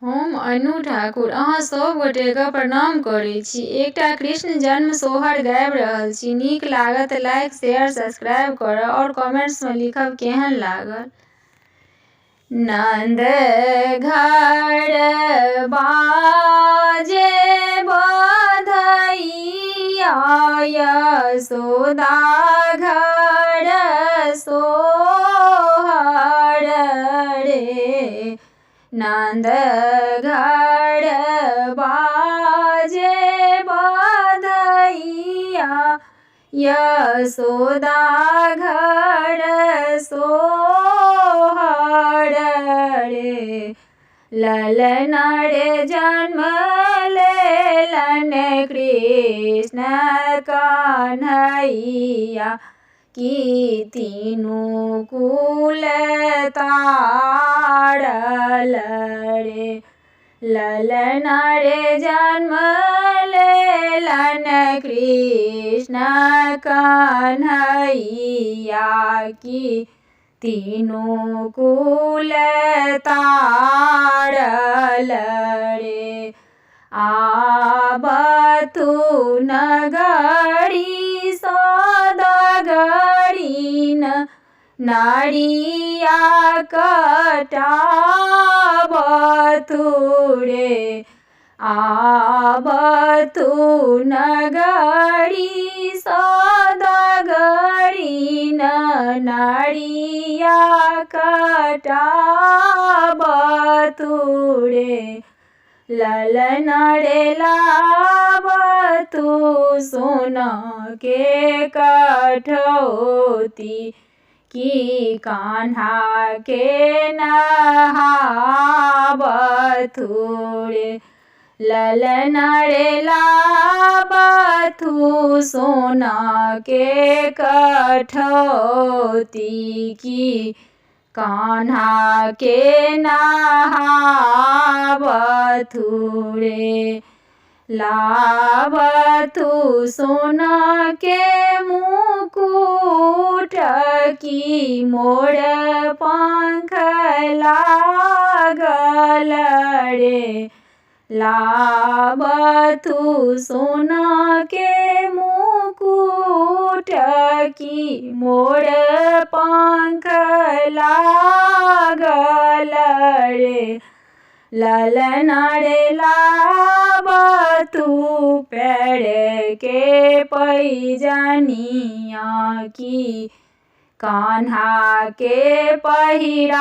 हम अनु ठाकुर अहाँ सब गोटेके प्रणाम करै छी। एकटा कृष्ण जन्म सोहर गाबि रहल छी। नीक लागत लाइक शेयर सब्सक्राइब करब और कमेंट्स में लिखब केहन लागल। नंद घर बाजे बधैया यशोदा घर सोहर रे। नंद घर बाजे बधैया यशोदा घर सोहर रे। ललन रे जन्म लेलन कृष्ण कन्हैया की तीनों कुल तारल रे। ललन रे जन्म लेलन कृष्ण कन्हैया की तीनों कुल तारल रे। आबतु नगरी सौदागरी न नारिया कटाबतु रे। आबतु नगरी सौदागरी न नारिया कटाबतु रे। ललन रे लाबतु सोना के कठौती की कान्हा के नहाबतु रे। ललन रे लाबतु सोना के कठौती की कान्हा के नहाबतु रे। लाबतु सोना के मुकुट की मोर पंख लागल रे। लाबतु सोना के मुकुट की मोर पंख लागल रे। ललन रे लाबतु पैर के पैजनिया की कान्हा के पहिराबतु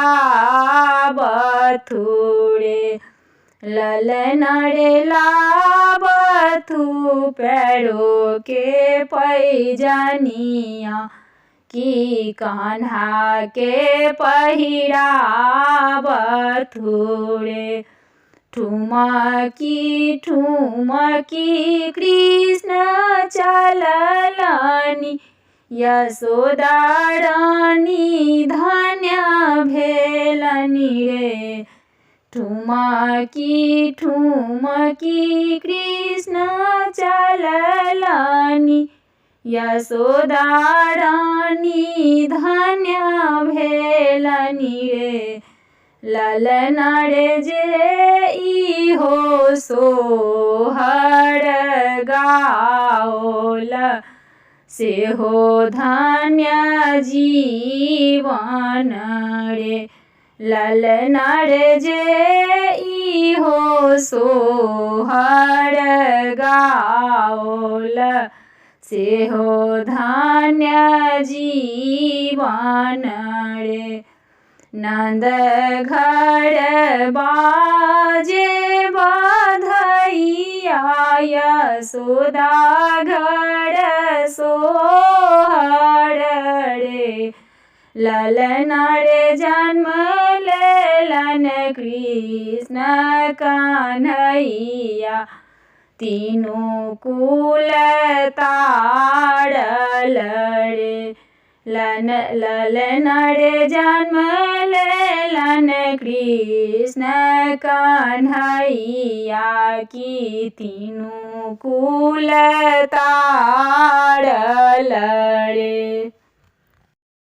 रे। ललन रे लाबतु पैरों के पैजनिया की कान्हा के पहिराबतु रे। ठुमकी ठुमकी कृष्ण चललनि यशोदा रानी धन्य भेलनि रे। ठुमकी ठुमकी कृष्ण चललनि यशोदा रानी धन्य भेलनि रे। ललन रे जे इहो सोहर गाओल सेहो धन्य जीवन रे। ललन रे जे इहो सोहर गाओल सेहो धन्य जीवन रे। नंद घर बाजे बधैया यशोदा घर सोहर रे। ललन रे जन्म लेलन कृष्ण कन्हैया तीनों कुल तारल रे। ललन रे जन्म लेलन कृष्ण कन्हैया की तीनों कुल तारल रे।